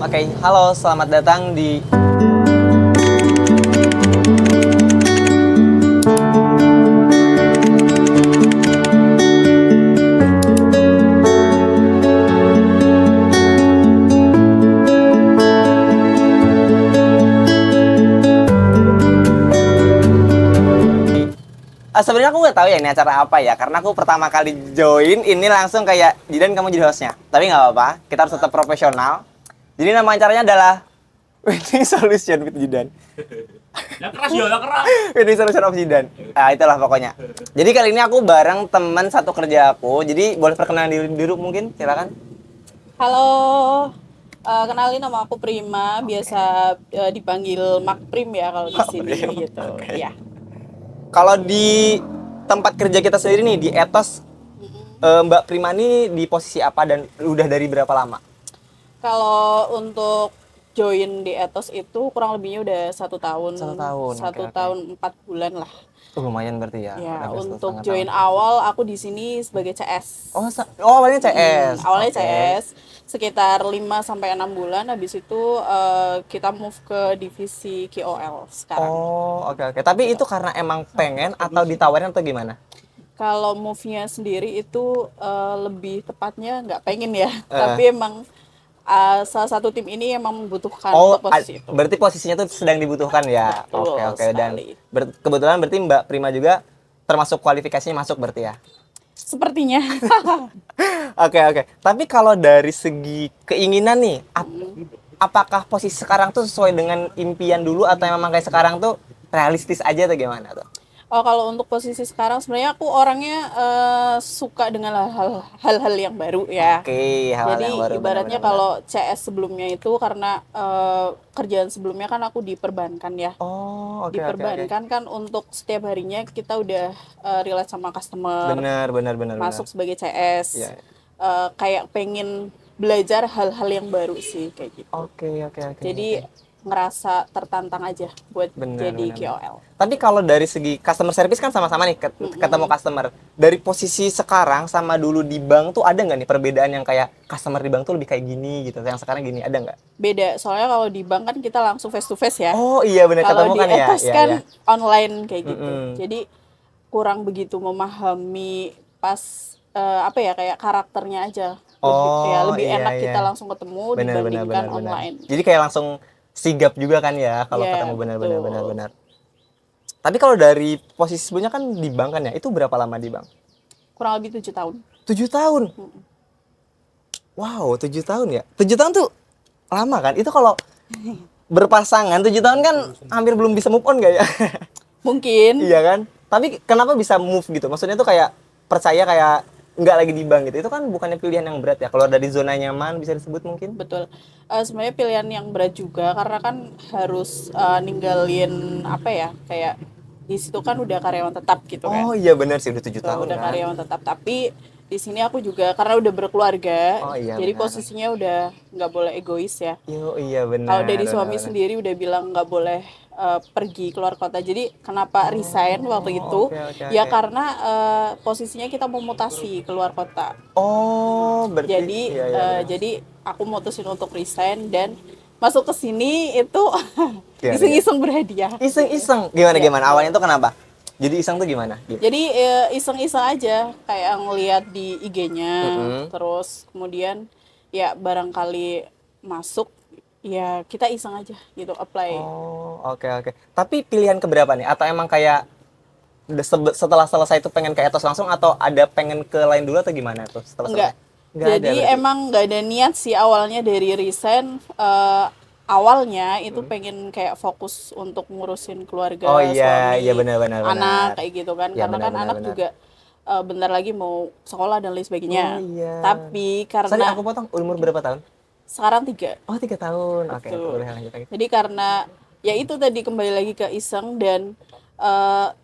Oke, halo, selamat datang di sebenarnya aku nggak tahu ya ini acara apa ya, karena aku pertama kali join ini langsung kayak Jidan kamu jadi hostnya. Tapi nggak apa-apa, kita harus tetap profesional. Jadi nama acaranya adalah Winning Solution with Jidan. Yang keras ya, yang keras. Winning Solution of Jidan. Nah, itulah pokoknya. Jadi kali ini aku bareng teman satu kerja aku. Jadi boleh perkenalan diri dulu mungkin, silakan. Halo, kenalin nama aku Prima, biasa dipanggil Mak Prim ya kalau di sini Prim, gitu. oke. Ya. Kalau di tempat kerja kita sendiri nih di Etos, Mbak Prima ini di posisi apa dan udah dari berapa lama? Kalau untuk join di Ethos itu kurang lebihnya udah 1 tahun. 1 tahun, Satu oke. tahun 4 bulan lah. Lumayan berarti ya. Ya, udah untuk 1,5 join tahun. awal aku di sini sebagai CS. Awalnya CS. Awalnya Oke. CS sekitar 5 sampai 6 bulan, habis itu kita move ke divisi KOL sekarang. Oh, oke. Tapi itu karena emang pengen atau ditawarin atau gimana? Kalau move-nya sendiri itu lebih tepatnya nggak pengen ya, tapi emang salah satu tim ini emang membutuhkan untuk posisi itu. Berarti posisinya tuh sedang dibutuhkan ya. Betul Oke. Dan sekali. kebetulan berarti Mbak Prima juga termasuk kualifikasinya masuk berarti ya. Sepertinya. Oke. Tapi kalau dari segi keinginan nih, apakah posisi sekarang tuh sesuai dengan impian dulu atau memang kayak sekarang tuh realistis aja atau gimana tuh? Oh, kalau untuk posisi sekarang sebenarnya aku orangnya suka dengan hal-hal yang baru ya. Oke, hal Jadi yang baru. ibaratnya benar-benar. kalau CS sebelumnya itu karena kerjaan sebelumnya kan aku di perbankan ya. Oh, Di oke. perbankan kan untuk setiap harinya kita udah relate sama customer, Benar. masuk sebagai CS. Iya. Kayak pengen belajar hal-hal yang baru sih kayak gitu. Oke. Jadi ngerasa tertantang aja buat Benar. jadi KOL. Tapi kalau dari segi customer service kan sama-sama nih ketemu customer. Dari posisi sekarang sama dulu di bank tuh ada nggak nih perbedaan yang kayak customer di bank tuh lebih kayak gini gitu, yang sekarang gini ada nggak? Beda, soalnya kalau di bank kan kita langsung face to face ya. Oh iya benar, Kalau ketemu di kan ya. Etos Iya, kan iya. online kayak gitu. Mm-mm. Jadi kurang begitu memahami pas apa ya, kayak karakternya aja. Lebih iya, enak iya. kita langsung ketemu dibandingkan online. Jadi kayak langsung sigap juga kan ya kalau Iya, ketemu betul. benar. Tapi kalau dari posisi sebelumnya kan di bank kan ya, itu berapa lama di bank? Kurang lebih 7 tahun. 7 tahun. Wow, 7 tahun ya. 7 tahun tuh lama kan? Itu kalau berpasangan 7 tahun kan hampir belum bisa move on gak ya? Mungkin. Iya kan? Tapi kenapa bisa move gitu? Maksudnya tuh kayak percaya kayak nggak lagi di bank gitu. Itu kan bukannya pilihan yang berat ya. Kalau dari zona nyaman bisa disebut mungkin. Betul. Sebenarnya pilihan yang berat juga karena kan harus ninggalin apa ya, kayak di situ kan udah karyawan tetap gitu kan. Oh iya benar sih, udah 7 tahun Udah kan. karyawan tetap, tapi di sini aku juga karena udah berkeluarga, Oh, iya, jadi benar. posisinya udah nggak boleh egois ya. Iya benar. Kalau dari suami benar. sendiri udah bilang nggak boleh pergi keluar kota. Jadi kenapa resign waktu itu? oke. Ya karena posisinya kita mau mutasi keluar kota. Oh, berarti Jadi iya, benar. jadi aku mutusin untuk resign dan masuk ke sini itu Gimana, iseng-iseng berhadiah. Iseng-iseng. Iya. Gimana? Awalnya tuh kenapa? Jadi iseng tuh gimana? Gitu. Jadi iseng-iseng aja kayak ngeliat di IG-nya, terus kemudian ya barangkali masuk, ya kita iseng aja gitu apply. Oh, oke. Tapi pilihan keberapa nih? Atau emang kayak setelah selesai itu pengen ke Etos langsung atau ada pengen ke lain dulu atau gimana tuh setelah Enggak. selesai? Nggak ada Jadi berarti? emang nggak ada niat sih awalnya dari resign. Awalnya itu pengen kayak fokus untuk ngurusin keluarga, Oh iya, suami, iya benar. anak kayak gitu kan. Iya, Karena kan benar. anak juga bentar lagi mau sekolah dan lain Oh sebagainya. iya. Tapi Sorry, karena aku potong. Umur berapa tahun? sekarang 3. Oh, 3 tahun. Oke, Betul. boleh lanjut lagi. Jadi karena ya itu tadi kembali lagi ke iseng dan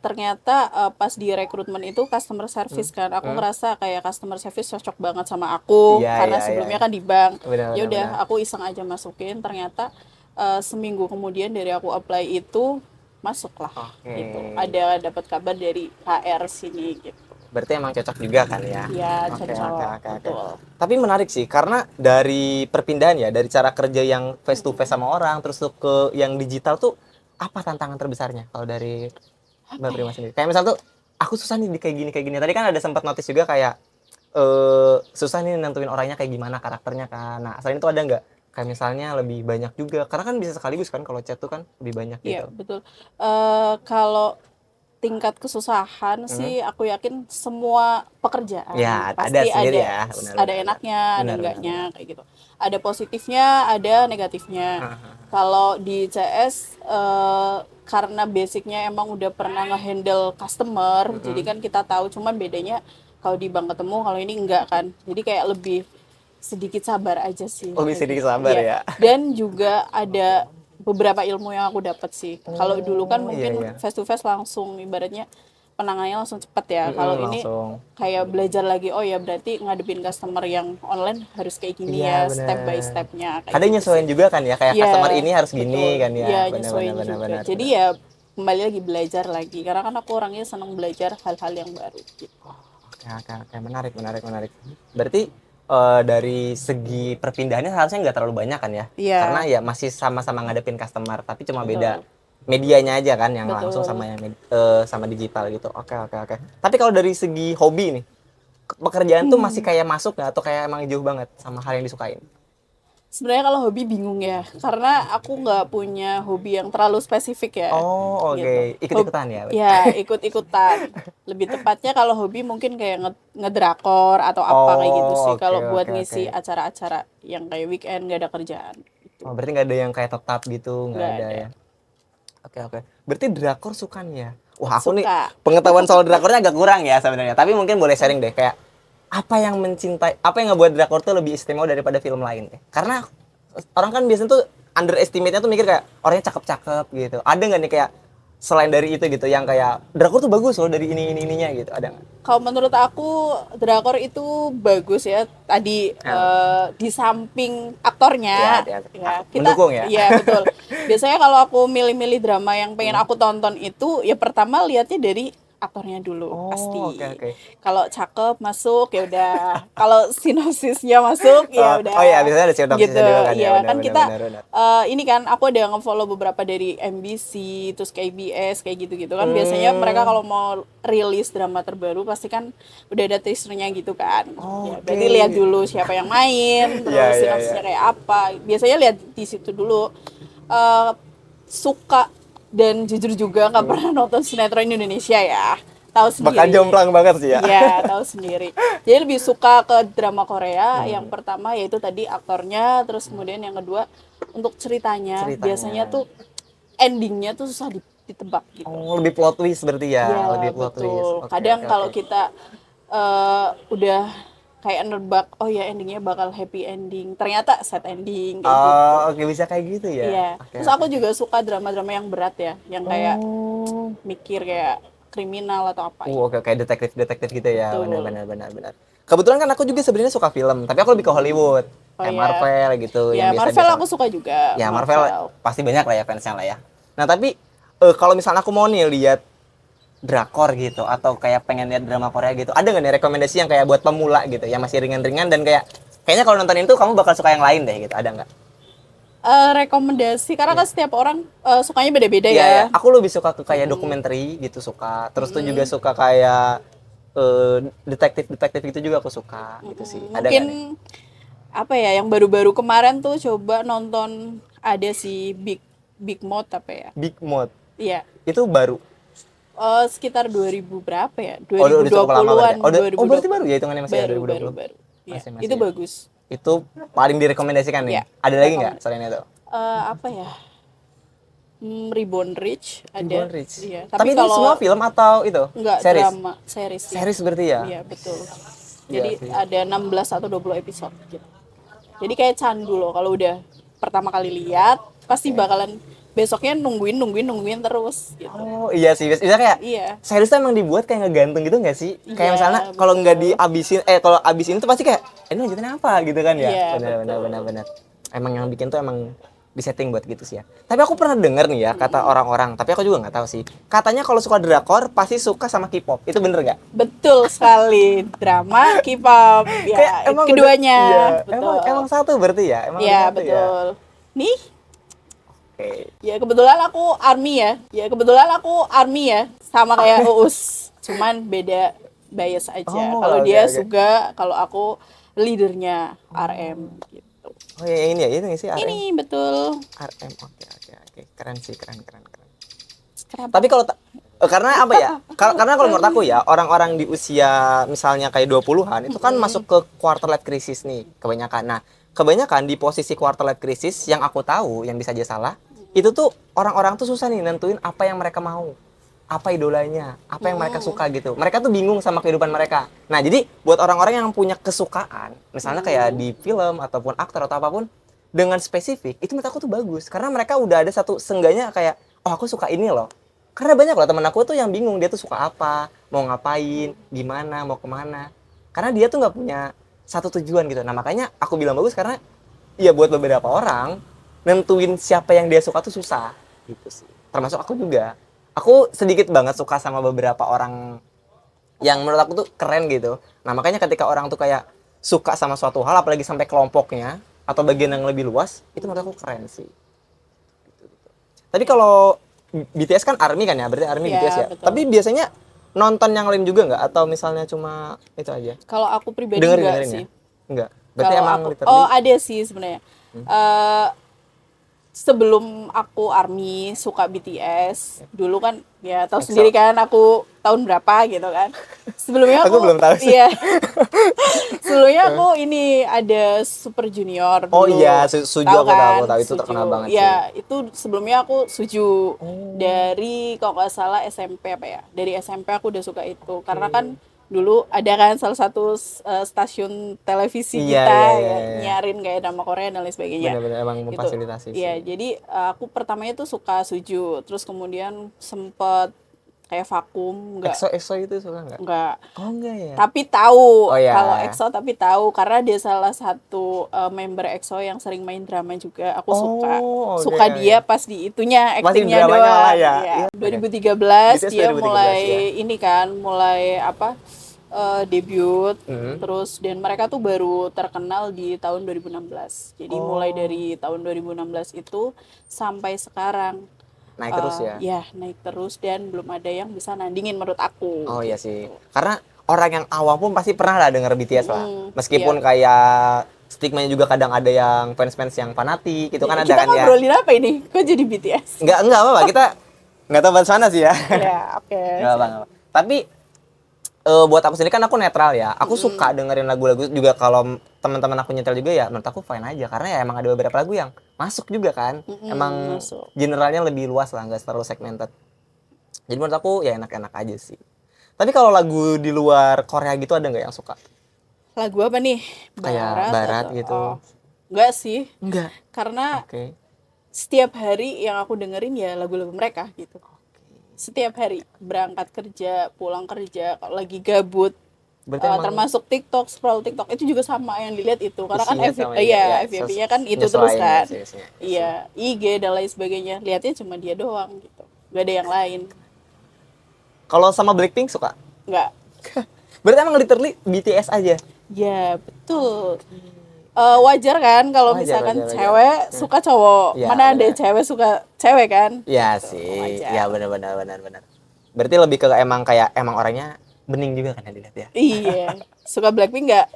ternyata pas di rekrutmen itu customer service kan, aku ngerasa kayak customer service cocok banget sama aku Iya, karena iya, sebelumnya iya. kan di bank. Benar, Ya udah benar. aku iseng aja masukin, ternyata seminggu kemudian dari aku apply itu masuklah Oke. gitu. Ada dapat kabar dari HR sini gitu. Berarti emang cocok juga kan ya? Iya, Oke, cocok. oke, oke, oke. Betul. Tapi menarik sih, karena dari perpindahan ya, dari cara kerja yang face to face sama orang, terus tuh ke yang digital tuh, apa tantangan terbesarnya kalau dari Mbak Prima sendiri? Kayak misal tuh, aku susah nih di kayak gini. Tadi kan ada sempat notice juga kayak, susah nih nentuin orangnya kayak gimana, karakternya kan. Nah, selain itu ada nggak? Kayak misalnya lebih banyak juga, karena kan bisa sekaligus kan kalau chat tuh kan lebih banyak Iya, gitu. betul. Kalau tingkat kesusahan sih aku yakin semua pekerjaan Ya, ada pasti sendiri ada ya, benar, ada benar, enaknya, ada benar, enggaknya benar. kayak gitu. Ada positifnya, ada negatifnya. Kalau di CS karena basicnya emang udah pernah ngehandle customer, jadi kan kita tahu. Cuman bedanya kalau di bank ketemu, kalau ini enggak kan. Jadi kayak lebih sedikit sabar aja sih Lebih kayak sedikit gitu. sabar Iya. ya. Dan juga ada beberapa ilmu yang aku dapat sih. Kalau dulu kan Oh, iya, mungkin iya. face to face langsung, ibaratnya penanganannya langsung cepet ya. Kalau ini Langsung. kayak belajar lagi, oh ya berarti ngadepin customer yang online harus kayak gini Iya, ya, step by benar. stepnya kayak Kadang gitu sih. nyesuaiin juga kan ya, kayak customer Iya, ini harus gini betul. kan ya. Iya, Benar, benar, nyesuaiin benar, juga. benar, Jadi benar. ya kembali lagi belajar lagi. Karena kan aku orangnya senang belajar hal-hal yang baru gitu. Oke, oke, oke. Menarik, menarik, menarik. Berarti dari segi perpindahannya harusnya nggak terlalu banyak kan ya? Karena Iya, ya masih sama-sama ngadepin customer, tapi cuma beda betul. medianya aja kan yang langsung Betul. sama yang sama digital gitu. Oke, oke, oke. Tapi kalau dari segi hobi nih, pekerjaan tuh masih kayak masuk nggak atau kayak emang jauh banget sama hal yang disukain? Sebenarnya kalau hobi bingung ya, karena aku nggak punya hobi yang terlalu spesifik ya, Oh, gitu. oke. Ikut-ikutan ya? Ya, ikut-ikutan. Lebih tepatnya kalau hobi mungkin kayak ngedrakor atau apa kayak gitu sih. Oh, oke, Kalau buat oke, oke. ngisi acara-acara yang kayak weekend nggak ada kerjaan, itu Oh, berarti nggak ada yang kayak tetap gitu, nggak nggak ada ada. ya? Oke, oke. Berarti drakor suka nih ya? Wah, aku nih Suka. pengetahuan soal drakornya agak kurang ya sebenarnya. Tapi mungkin boleh sharing deh, kayak apa yang ngebuat drakor tuh lebih istimewa daripada film lain deh? Karena orang kan biasanya tuh underestimate-nya tuh mikir kayak orangnya cakep-cakep gitu. Ada nggak nih kayak selain dari itu gitu, yang kayak drakor tuh bagus loh dari ininya gitu, ada nggak? Kalau menurut aku drakor itu bagus ya. Tadi di samping Ya, aktornya, ya, ya kita, mendukung ya. ya betul. Biasanya kalau aku milih-milih drama yang pengen aku tonton itu, ya pertama lihatnya dari aktornya dulu Oh, oke, pasti. oke. Kalau cakep masuk ya udah. Kalau sinopsisnya masuk ya Oh iya, udah. biasanya ada sinopsisnya Gitu. juga kan ya, Ya benar, kan benar, kita benar, benar. ini kan aku ada nge-follow beberapa dari MBC, terus KBS kayak gitu-gitu kan. Biasanya mereka Hmm, kalau mau rilis drama terbaru pasti kan udah ada teasernya gitu kan. Ya, oke. berarti lihat dulu siapa yang main, Iya, terus iya, iya. sinopsisnya kayak apa. Biasanya lihat di situ dulu. Eh, Suka dan jujur juga nggak pernah nonton sinetron Indonesia ya. Tahu Bakal sendiri. jomplang banget sih ya. Iya, tahu sendiri. Jadi lebih suka ke drama Korea. Yang pertama yaitu tadi aktornya, terus kemudian yang kedua untuk ceritanya. Biasanya Ceritanya. tuh endingnya tuh susah ditebak gitu. Oh, lebih plot twist berarti ya, Iya, lebih plot twist. betul. Oke, Kadang oke, kalau oke. kita udah kayak nebak, oh ya endingnya bakal happy ending. Ternyata sad ending kayak gitu. Oh, oke, bisa kayak gitu ya. Iya. Oke, Terus oke. aku juga suka drama-drama yang berat ya, yang kayak Oh. mikir kayak kriminal atau apa gitu. Oke, kayak detektif gitu ya. Benar, Betul. benar, benar, benar. Kebetulan kan aku juga sebenarnya suka film, tapi aku lebih ke Hollywood. Oh Kayak ya. Marvel gitu, yang Ya, Marvel biasa-biasa. aku suka juga, Ya, Marvel Marvel. pasti banyak lah ya fansnya lah ya. Nah, tapi kalau misalnya aku mau nih lihat drakor gitu atau kayak pengen lihat drama Korea gitu, ada nggak nih rekomendasi yang kayak buat pemula gitu, yang masih ringan-ringan dan kayaknya kalau nonton itu kamu bakal suka yang lain deh gitu, ada nggak? Rekomendasi karena kan setiap orang sukanya beda-beda Iya, ya. ya. Aku lebih suka ke kayak dokumenter gitu suka. Terus tuh juga suka kayak detektif-detektif gitu juga aku suka gitu sih. Ada nggak nih? Mungkin apa ya yang baru-baru kemarin tuh coba nonton ada si Big Big Mouth apa ya? Big Mouth. Iya. Itu baru. Sekitar 2000 berapa ya? Oh, udah cukup lama berarti. 2020-an, Berarti baru ya hitungannya masih ya baru 2020. baru. Iya, Masih itu ya. bagus. Itu paling direkomendasikan nih. Iya, Ada lagi nggak selain itu? Apa ya? Reborn Rich ada. Reborn Rich. Iya, Tapi tapi itu semua kalau film atau itu? enggak Series. drama, series ya. Series berarti ya? Iya, betul. Iya Jadi sih. ada 16 atau 20 episode gitu. Jadi kayak candu loh kalau udah pertama kali lihat pasti bakalan besoknya nungguin terus gitu. Oh iya sih, bisa kayak Iya. series tuh emang dibuat kayak ngegantung gitu nggak sih? Kayak Iya, misalnya kalau nggak betul. dihabisin, kalau abisin tuh pasti kayak, ini lanjutin apa gitu kan ya? Iya, Benar, benar, betul. benar, benar. Emang yang bikin tuh emang disetting buat gitu sih ya. Tapi aku pernah denger nih ya kata orang-orang, tapi aku juga nggak tahu sih. Katanya kalau suka drakor pasti suka sama K-pop. Itu bener nggak? Betul sekali, drama, K-pop, ya Kayak emang keduanya. iya, Betul. emang satu berarti ya? Emang Ya, satu ya? betul. Nih, Oke. ya kebetulan aku army ya, sama kayak Uus. Cuman beda bias aja. Oh, Kalau oke, dia oke. Suga, kalau aku leadernya RM gitu. Oh ya ini ya, itu nggak sih RM? Ini betul. RM, oke. Keren sih, keren. Kenapa? Tapi kalau karena apa ya? Karena kalau menurut aku ya, orang-orang di usia misalnya kayak 20-an itu kan masuk ke quarter life crisis nih kebanyakan. Nah, kebanyakan di posisi quarter life crisis yang aku tahu, yang bisa aja salah, itu tuh orang-orang tuh susah nih nentuin apa yang mereka mau. Apa idolanya, apa yang mereka suka gitu. Mereka tuh bingung sama kehidupan mereka. Nah, jadi buat orang-orang yang punya kesukaan, misalnya kayak di film ataupun aktor atau apapun, dengan spesifik, itu menurut aku tuh bagus. Karena mereka udah ada satu, seenggaknya kayak, oh aku suka ini loh. Karena banyak loh temen aku tuh yang bingung, dia tuh suka apa, mau ngapain, gimana, mau kemana. Karena dia tuh nggak punya satu tujuan gitu. Nah, makanya aku bilang bagus karena, ya buat beberapa orang, nentuin siapa yang dia suka tuh susah. Gitu sih. Termasuk aku juga. Aku sedikit banget suka sama beberapa orang yang menurut aku tuh keren gitu. Nah, makanya ketika orang tuh kayak suka sama suatu hal, apalagi sampai kelompoknya, atau bagian yang lebih luas, itu menurut aku keren sih. Tapi kalau BTS kan ARMY kan ya, berarti ARMY Ya, BTS ya. betul. Tapi biasanya nonton yang lain juga nggak? Atau misalnya cuma itu aja? Kalau aku pribadi Dengerin enggak ya? sih. Enggak. Berarti Kalau emang aku, literally ada sih sebenarnya. Sebelum aku ARMY suka BTS, dulu kan ya tahu EXO. sendiri kan aku tahun berapa gitu kan. Sebelumnya Aku belum tahu sih. Iya. Sebelumnya aku ini ada Super Junior Oh dulu. iya, Suju Tahu aku kan? tahu. Itu Suju. terkenal banget Iya, sih. itu sebelumnya aku Suju. Oh. Dari kalau nggak salah SMP apa ya? Dari SMP aku udah suka itu karena kan dulu ada kan salah satu stasiun televisi Iya, kita iya, ya, iya. nyiarin kayak drama Korea dan lain sebagagnya. Benar-benar emang Gitu. memfasilitasi sih. Iya, jadi aku pertamanya tuh suka Suju, terus kemudian sempet kayak vakum, EXO itu suka nggak? enggak. Oh enggak ya. Tapi tahu Oh, iya. kalau EXO, tapi tahu karena dia salah satu member EXO yang sering main drama juga. Aku suka. Oh, oke, Suka oke. dia pas di itunya, Pas di actingnya dramanya doang. malah ya. Iya. Iya. 2013 BTS dia 2013 mulai ya. ini kan, mulai apa? Debut. Mhm. Terus dan mereka tuh baru terkenal di tahun 2016. Jadi mulai dari tahun 2016 itu sampai sekarang Naik terus ya. ya naik terus dan belum ada yang bisa nandingin menurut aku. Oh iya gitu. sih. Karena orang yang awam pun pasti pernah lah denger BTS lah. Meskipun iya. kayak stigmanya juga kadang ada yang fans-fans yang fanatik, itu kan ada Kita kan ya. ngobrolin apa ini? Kok jadi BTS? Enggak apa-apa. Kita nggak tahu bahas mana sih ya. Ya, oke. Enggak apa-apa. Tapi buat aku sendiri kan aku netral ya. Aku suka dengerin lagu-lagu juga kalau teman-teman aku nyetel juga ya menurut aku fine aja karena ya emang ada beberapa lagu yang masuk juga kan. Emang masuk. generalnya lebih luas lah, nggak terlalu segmented. Jadi menurut aku ya enak-enak aja sih. Tapi kalau lagu di luar Korea gitu ada nggak yang suka? Lagu apa nih? Kayak barat atau- gitu. Oh, enggak sih. Enggak. Karena Oke. setiap hari yang aku dengerin ya lagu-lagu mereka gitu. Setiap hari berangkat kerja, pulang kerja, kalau lagi gabut, Berarti emang termasuk TikTok, scroll TikTok itu juga sama yang dilihat itu karena kan isinya sama FYP-nya kan itu terus nyesuaiin kan. ya, isinya. Iya, IG dan lain sebagainya. Lihatnya cuma dia doang gitu. Gak ada yang lain. Kalau sama Blackpink suka? Enggak. Berarti emang literally BTS aja. Ya, betul. Wajar kan kalau Wajar, misalkan wajar. cewek suka cowok. Ya, Mana ada benar. cewek suka cewek kan? Iya Gitu, sih. wajar. Iya benar. Berarti lebih ke emang kayak emang orangnya bening juga kan yang dilihat ya. Iya. Suka Blackpink enggak?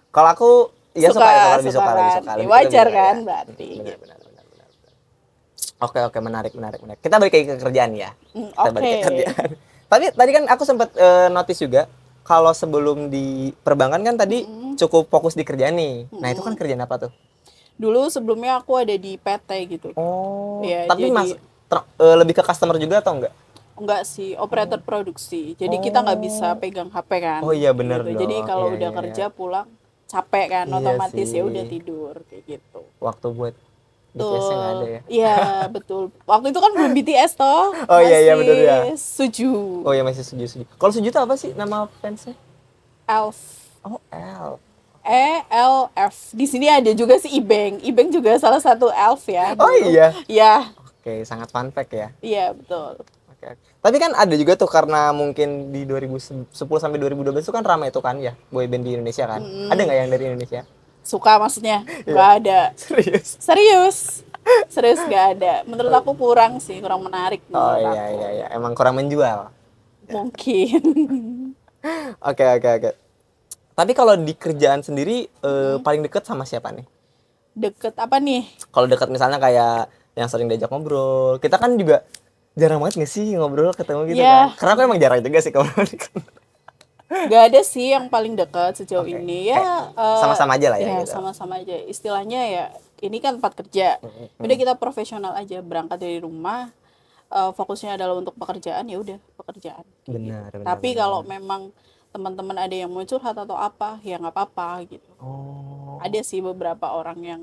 Kalau aku ya suka, lebih suka. kan? Lebih Wajar suka, kan ya. berarti. Benar. Oke, menarik. Kita balik lagi ke kerjaan ya. Kita balik ke Oke. kerjaan. Tapi tadi kan aku sempat notice juga kalau sebelum di perbankan kan tadi cukup fokus di kerjaan nih. Nah, itu kan kerjaan apa tuh? Dulu sebelumnya aku ada di PT gitu. Oh. Iya, Tapi jadi- lebih ke customer juga atau enggak? Enggak sih, operator produksi. Jadi kita nggak bisa pegang HP kan. Oh iya, bener gitu. Jadi dong. kalau Iya, udah iya, kerja pulang capek kan, Iya otomatis sih. ya udah tidur kayak gitu. Waktu buat BTS-nya nggak ada ya? Iya, betul. Waktu itu kan belum BTS toh. Oh, iya, betul ya. Suju. Oh ya masih setuju. Kalau setuju itu apa sih nama fansnya? Elf. Oh L. ELF. Di sini ada juga si Ibeng. Ibeng juga salah satu elf ya. Oh dulu. iya. Iya, Oke, sangat fun fact ya. iya betul. Oke, oke. Tapi kan ada juga tuh karena mungkin di 2010 sampai 2012 itu kan ramai itu kan ya boyband di Indonesia kan. Ada nggak yang dari Indonesia? Suka maksudnya? Nggak ada. Serius? Serius. Serius nggak ada. Menurut aku kurang sih, kurang menarik Oh menurut iya aku. iya iya, emang kurang menjual. Mungkin. Oke oke oke. Tapi kalau di kerjaan sendiri paling deket sama siapa nih? Deket apa nih? Kalau dekat misalnya kayak yang sering diajak ngobrol, kita kan juga jarang banget nggak sih ngobrol ketemu gitu Iya. kan? Karena aku emang jarang juga sih kalau Gak ada sih yang paling dekat sejauh Oke. ini ya. sama-sama aja lah ya gitu. Sama-sama aja. Istilahnya ya ini kan tempat kerja. Udah kita profesional aja, berangkat dari rumah. Fokusnya adalah untuk pekerjaan, ya udah pekerjaan. Benar, benar. Tapi benar. kalau memang teman-teman ada yang mau curhat atau apa, ya nggak apa-apa gitu. Oh, Ada sih beberapa orang yang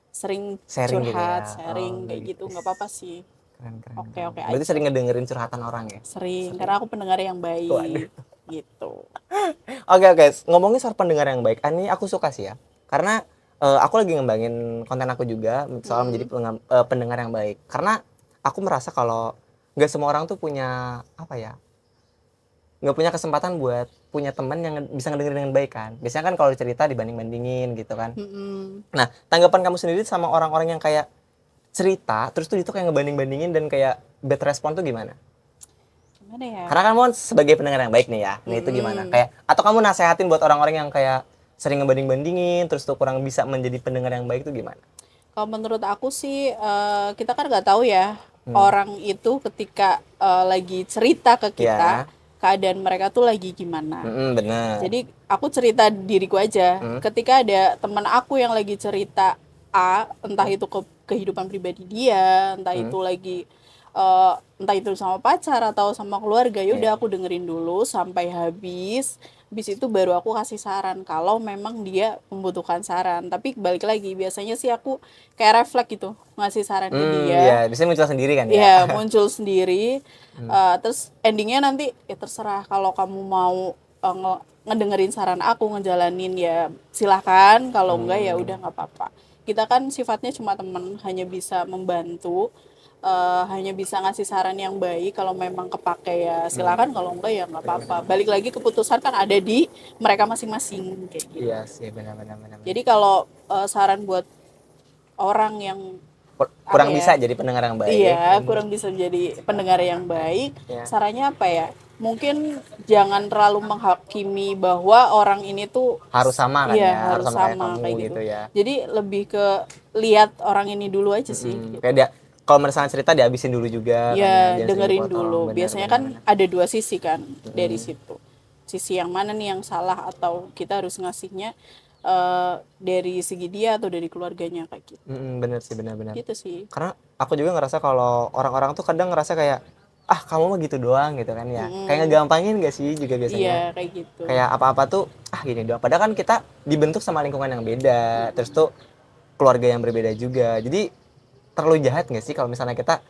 sering Sharing gitu curhat, ya. sharing Oh, kayak gitu, nggak apa-apa sih. keren keren. Oke, keren. oke Berarti aja. sering ngedengerin curhatan orang ya? Sering, karena aku pendengar yang baik. Gitu. Oke oke, ngomongin soal pendengar yang baik, ini aku suka sih ya. Karena aku lagi ngembangin konten aku juga soal menjadi pendengar yang baik. Karena aku merasa kalau nggak semua orang tuh punya apa ya, nggak punya kesempatan buat punya teman yang bisa ngedengerin dengan baik kan. Biasanya kan kalau cerita dibanding-bandingin gitu kan. Mm-mm. Nah, tanggapan kamu sendiri sama orang-orang yang kayak cerita, terus tuh itu kayak ngebanding-bandingin dan kayak bad respon tuh gimana? Gimana ya? Karena kamu sebagai pendengar yang baik nih ya, nah itu gimana? Kayak atau kamu nasehatin buat orang-orang yang kayak sering ngebanding-bandingin, terus tuh kurang bisa menjadi pendengar yang baik tuh gimana? Kalau menurut aku sih, kita kan nggak tahu ya orang itu ketika lagi cerita ke kita, Ya. keadaan mereka tuh lagi gimana. Bener. Jadi aku cerita diriku aja. Ketika ada teman aku yang lagi cerita A, entah itu kehidupan pribadi dia, entah itu lagi entah itu sama pacar atau sama keluarga, ya udah aku dengerin dulu sampai habis. Habis itu baru aku kasih saran kalau memang dia membutuhkan saran. Tapi balik lagi, biasanya sih aku kayak refleks gitu, ngasih saran ke dia. Iya, biasanya muncul sendiri kan ya? Iya, muncul sendiri. Terus endingnya nanti ya terserah, kalau kamu mau ngedengerin saran aku, ngejalanin ya silahkan. Kalau enggak ya udah nggak apa-apa. Kita kan sifatnya cuma teman, hanya bisa membantu, hanya bisa ngasih saran yang baik. Kalau memang kepake ya silahkan, kalau enggak ya nggak apa-apa. Balik lagi, keputusan kan ada di mereka masing-masing kayak gitu. Iya sih, benar-benar. Jadi kalau saran buat orang yang Kurang apa ya? bisa jadi pendengar yang baik. Iya, kurang bisa menjadi pendengar yang baik. Ya. Sarannya apa ya? Mungkin jangan terlalu menghakimi bahwa orang ini tuh Harus sama kan iya, ya, harus kayak sama kamu kayak gitu ya. Jadi lebih ke lihat orang ini dulu aja sih. Gitu. Kayak dia kalau misalnya cerita dihabisin dulu juga kan ya, Ya, jangan dengerin sering dipotong. dulu. Benar, Biasanya benar, kan benar. ada dua sisi kan dari situ. Sisi yang mana nih yang salah, atau kita harus ngasihnya dari segi dia atau dari keluarganya kayak gitu. Bener sih, benar-benar. Gitu sih. Karena aku juga ngerasa kalau orang-orang tuh kadang ngerasa kayak kamu mah gitu doang gitu kan ya. Kayak ngegampangin gak sih juga biasanya. Iya, kayak gitu. Kayak apa-apa tuh gini doang. Padahal kan kita dibentuk sama lingkungan yang beda. Terus tuh keluarga yang berbeda juga. Jadi terlalu jahat gak sih kalau misalnya kita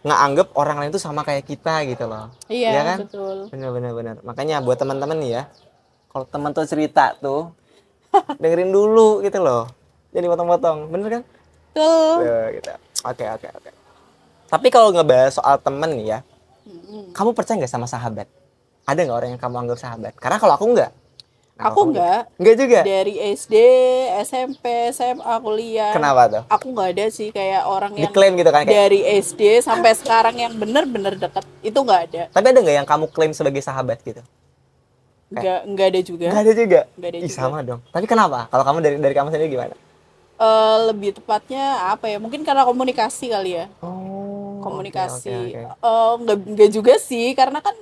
nganggep orang lain tuh sama kayak kita gitu loh. Iya, Iya kan? betul. Bener. Makanya buat teman-teman nih ya, kalau teman tuh cerita tuh dengerin dulu gitu loh. Jadi potong-potong. Bener kan? Betul. Gitu. Oke. Tapi kalau ngebahas soal temen nih ya, kamu percaya nggak sama sahabat? Ada nggak orang yang kamu anggap sahabat? Karena kalau aku nggak. Nah, Aku enggak. Nggak juga. Dari SD, SMP, SMA, kuliah. Kenapa tuh? Aku nggak ada sih kayak orang yang Diklaim gitu kan kayak. dari SD sampai sekarang yang bener-bener deket. Itu nggak ada. Tapi ada nggak yang kamu klaim sebagai sahabat gitu? Nggak ada juga. Nggak ada juga. Nggak ada Ih, juga. sama dong. Tapi kenapa? Kalau kamu dari kamu sendiri gimana? Lebih tepatnya apa ya? Mungkin karena komunikasi kali ya. Oh. Komunikasi. Oke. Nggak juga sih, karena kan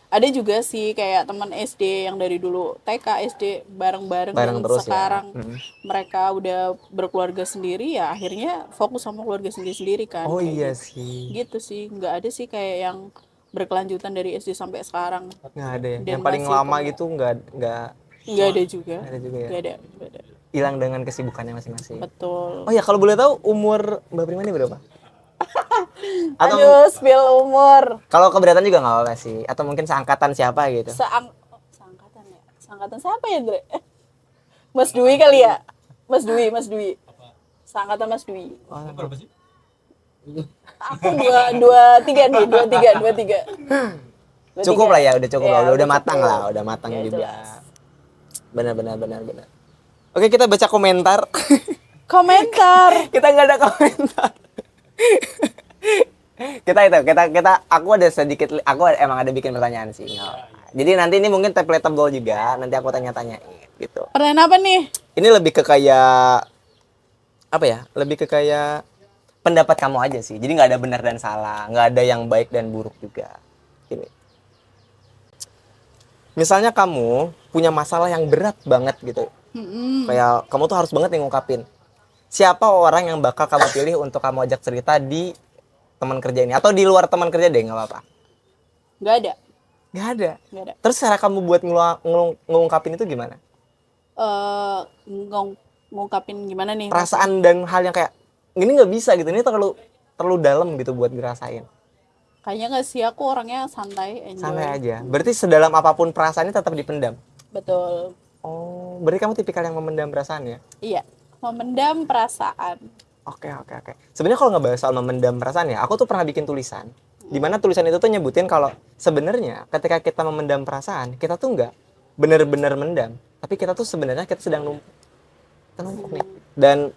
ada juga sih kayak teman SD yang dari dulu TK, SD bareng-bareng, Bareng yang terus ya. sekarang mereka udah berkeluarga sendiri, ya akhirnya fokus sama keluarga sendiri-sendiri kan. Oh kayak iya gitu. sih. Gitu sih, nggak ada sih kayak yang berkelanjutan dari SD sampai sekarang. Nggak ada ya. Dan Yang paling masih lama ketemu. gitu nggak Nggak ada juga. ada juga ya. Nggak ada. Hilang dengan kesibukannya masing-masing. Betul. Oh ya, kalau boleh tahu umur Mbak Prima ini berapa? Atau Aduh, spill umur. kalau keberatan juga nggak apa-apa sih. Atau mungkin seangkatan siapa gitu. Seangkatan ya. Seangkatan siapa ya, Dre? Mas Dwi kali ya. Mas Dwi. Seangkatan Mas Dwi. Berapa sih? Aku dua tiga. Cukup lah ya, udah cukup Ya, lah, udah matang cukup. lah, udah matang Ya, juga. jelas. Benar. Oke, kita baca komentar. Komentar. Kita nggak ada komentar. Aku ada sedikit, emang ada bikin pertanyaan sih. Jadi nanti ini mungkin tabletable juga, nanti aku tanya-tanyain gitu. Pertanyaan apa nih? Ini lebih ke kayak apa ya? Lebih ke kayak pendapat kamu aja sih. Jadi nggak ada benar dan salah, nggak ada yang baik dan buruk juga. Gini. Misalnya kamu punya masalah yang berat banget gitu. Kayak kamu tuh harus banget nih ngungkapin. Siapa orang yang bakal kamu pilih untuk kamu ajak cerita di teman kerja ini atau di luar teman kerja deh, nggak apa-apa. Nggak ada. Nggak ada. Nggak ada. Terus cara kamu buat ngungkapin itu gimana? Ngungkapin gimana nih? Perasaan dan hal yang kayak ini nggak bisa gitu, ini terlalu dalam gitu buat dirasain. Kayaknya nggak sih, aku orangnya santai, enjoy. Santai aja. Berarti sedalam apapun perasaannya tetap dipendam. Betul. Oh, berarti kamu tipikal yang memendam perasaan ya? Iya, memendam perasaan. Oke. Sebenarnya kalau ngebahas soal memendam perasaan ya, aku tuh pernah bikin tulisan. Di mana tulisan itu tuh nyebutin kalau sebenarnya ketika kita memendam perasaan, kita tuh nggak bener-bener mendam, tapi kita tuh sebenarnya kita sedang numpuk. Kita numpuk nih. Dan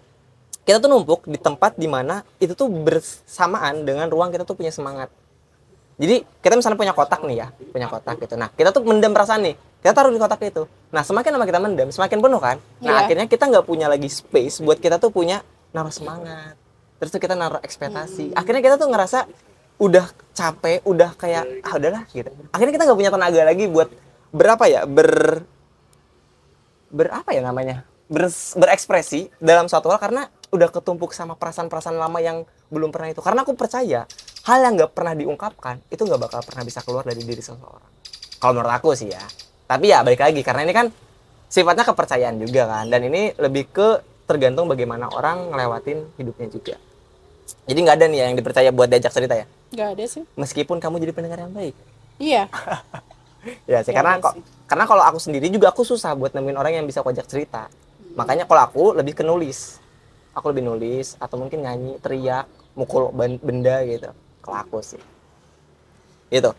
kita tuh numpuk di tempat di mana itu tuh bersamaan dengan ruang kita tuh punya semangat. Jadi kita misalnya punya kotak nih ya, punya kotak gitu. Nah, kita tuh mendam perasaan nih, kita taruh di kotak itu. Nah, semakin lama kita mendam, semakin penuh kan. Nah, Iya. akhirnya kita nggak punya lagi space buat kita tuh punya naruh semangat. Terus tuh kita naruh ekspektasi. Akhirnya kita tuh ngerasa udah capek, udah kayak udahlah gitu. Akhirnya kita nggak punya tenaga lagi buat berapa ya namanya? Berekspresi dalam suatu hal karena udah ketumpuk sama perasaan-perasaan lama yang belum pernah itu. Karena aku percaya hal yang nggak pernah diungkapkan itu nggak bakal pernah bisa keluar dari diri seseorang. Kalau menurut aku sih ya. Tapi ya balik lagi karena ini kan sifatnya kepercayaan juga kan. Dan ini lebih ke tergantung bagaimana orang ngelewatin hidupnya juga. Jadi nggak ada nih ya yang dipercaya buat diajak cerita ya. Nggak ada sih. Meskipun kamu jadi pendengar yang baik. Iya. Ya sih, Nggak ada sih. karena kalau aku sendiri juga aku susah buat nemuin orang yang bisa aku ajak cerita. Makanya kalau aku lebih ke nulis. Aku lebih nulis atau mungkin nyanyi, teriak, mukul benda gitu. Kalau aku sih. Gitu.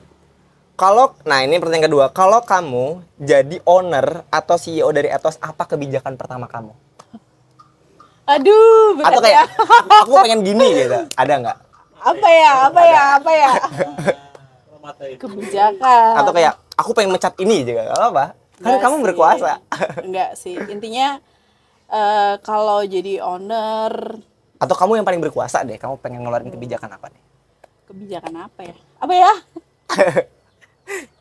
Nah ini pertanyaan kedua. Kalau kamu jadi owner atau CEO dari Ethos, apa kebijakan pertama kamu? Aduh, berat Atau ya. kayak, aku pengen gini gitu. Ada nggak? Apa ya? Kebijakan. Atau kayak, aku pengen mecat ini juga. Gak apa-apa. Kan Enggak kamu sih. berkuasa. Enggak sih. Intinya kalau jadi owner, Atau kamu yang paling berkuasa deh. Kamu pengen ngeluarin kebijakan apa nih? kebijakan apa ya? Apa ya?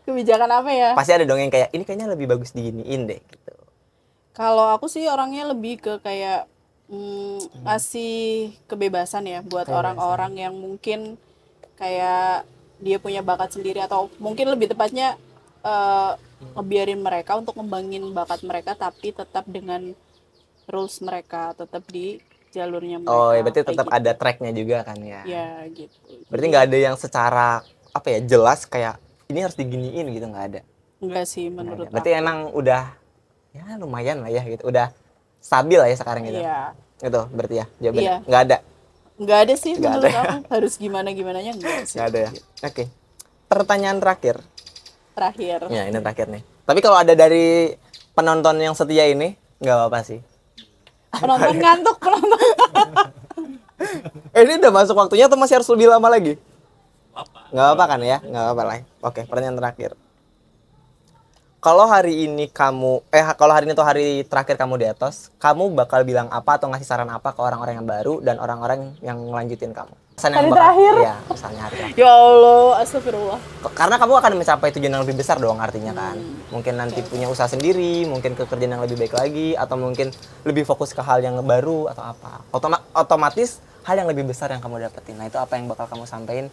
Kebijakan apa ya? Pasti ada dong yang kayak, ini kayaknya lebih bagus diginiin deh gitu. Kalau aku sih orangnya lebih ke kayak ngasih kebebasan ya buat orang-orang yang mungkin kayak dia punya bakat sendiri atau mungkin lebih tepatnya ngebiarin mereka untuk ngembangin bakat mereka tapi tetap dengan rules mereka, tetap di jalurnya mereka. Oh ya berarti kayak tetap gitu. ada tracknya juga kan ya. Ya gitu. Berarti nggak ada yang secara apa ya jelas kayak ini harus diginiin gitu, nggak ada. Enggak sih Nggak menurut ada. Berarti aku. emang udah ya lumayan lah ya gitu. Udah stabil lah ya sekarang gitu. Iya. Gitu berarti ya jawabannya. Iya. Nggak ada. Enggak ada sih Nggak menurut ada. aku. Harus gimana-gimananya enggak sih. Nggak ada ya. Oke. Pertanyaan terakhir. Terakhir. Ya ini terakhir nih. Tapi kalau ada dari penonton yang setia ini nggak apa-apa sih. Penonton ngantuk, penonton. Ini udah masuk waktunya atau masih harus lebih lama lagi? Apa? Nggak apa kan ya? Nggak apa lah. Oke, pertanyaan terakhir. Kalau hari ini tuh hari terakhir kamu di Ethos, kamu bakal bilang apa atau ngasih saran apa ke orang-orang yang baru dan orang-orang yang ngelanjutin kamu? Pesan yang Hari terakhir? Iya, misalnya hari terakhir. Ya Allah, astagfirullah. Karena kamu akan mencapai tujuan yang lebih besar dong artinya kan. Mungkin nanti punya usaha sendiri, mungkin pekerjaan yang lebih baik lagi, atau mungkin lebih fokus ke hal yang baru atau apa. Otomatis hal yang lebih besar yang kamu dapetin. Nah itu apa yang bakal kamu sampaikan?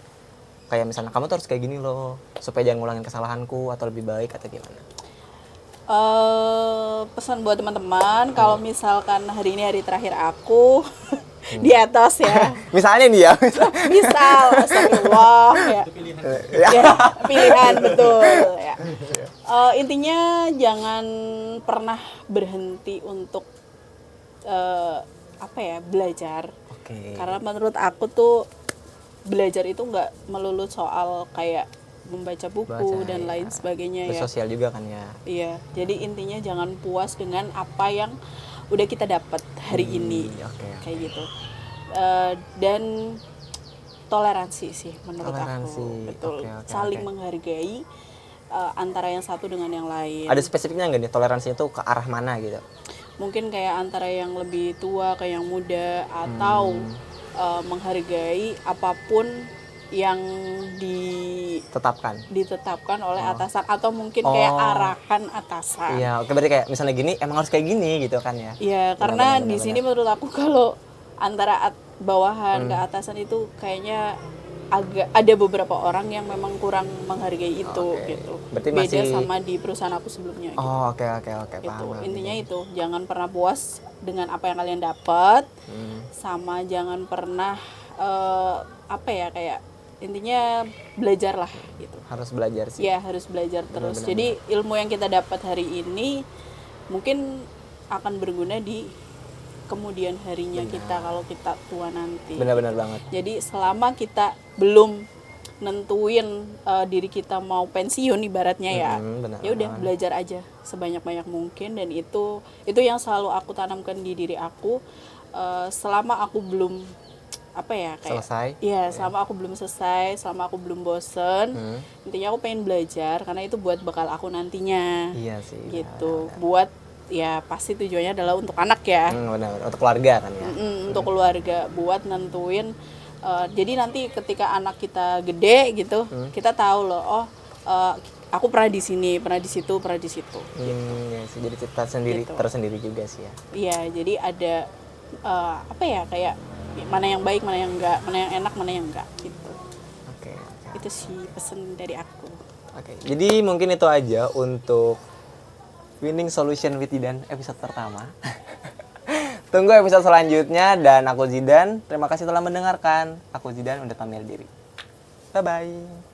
Kayak misalnya kamu tuh harus kayak gini loh, supaya jangan ngulangin kesalahanku atau lebih baik atau gimana? Pesan buat teman-teman, kalau misalkan hari ini hari terakhir aku di atas ya. Misalnya nih ya. Misal, astagfirullah ya. Ya. Ya, pilihan betul ya. Intinya jangan pernah berhenti untuk belajar. Oke. Karena menurut aku tuh belajar itu nggak melulu soal kayak membaca buku Baca, dan ya. lain sebagainya ya. Bersosial juga kan ya. Iya, jadi intinya jangan puas dengan apa yang udah kita dapat hari ini, Oke. kayak gitu. Dan toleransi sih menurut Toleransi, aku, betul. oke, Saling oke. menghargai antara yang satu dengan yang lain. Ada spesifiknya nggak nih toleransinya tuh ke arah mana gitu? Mungkin kayak antara yang lebih tua ke yang muda, atau menghargai apapun yang ditetapkan oleh atasan, atau mungkin kayak arahan atasan. Iya, oke, berarti kayak misalnya gini emang harus kayak gini gitu kan ya. Iya, karena di sini menurut aku kalau antara bawahan ke atasan itu kayaknya agak ada beberapa orang yang memang kurang menghargai itu gitu. Berarti Beda masih- sama di perusahaan aku sebelumnya gitu. Oh, oke, Gitu. paham. Intinya itu, jangan pernah puas dengan apa yang kalian dapat. Sama jangan pernah kayak intinya belajarlah gitu. Harus belajar sih. Ya, harus belajar terus. Jadi ilmu yang kita dapat hari ini mungkin akan berguna di kemudian harinya kita kalau kita tua nanti. Benar-benar banget. Jadi selama kita belum nentuin diri kita mau pensiun ibaratnya ya, benar ya udah belajar aja sebanyak-banyak mungkin. Dan itu yang selalu aku tanamkan di diri aku selama aku belum Selesai. Iya, selama aku belum selesai, selama aku belum bosen, intinya aku pengen belajar karena itu buat bekal aku nantinya. Iya sih. Gitu. Buat ya pasti tujuannya adalah untuk anak ya. Benar. Untuk keluarga kan ya. Untuk keluarga, buat nentuin jadi nanti ketika anak kita gede gitu, kita tahu loh, aku pernah di sini, pernah di situ, pernah di situ. Iya sih, jadi cerita sendiri Gitu. tersendiri juga sih ya. Iya, jadi ada kayak mana yang baik, mana yang enggak, mana yang enak, mana yang enggak gitu. Oke. Itu sih pesan dari aku. Oke. Jadi mungkin itu aja untuk Winning Solution with Zidan episode pertama. Tunggu episode selanjutnya, dan aku Zidan. Terima kasih telah mendengarkan. Aku Zidan undur pamit diri. Bye bye.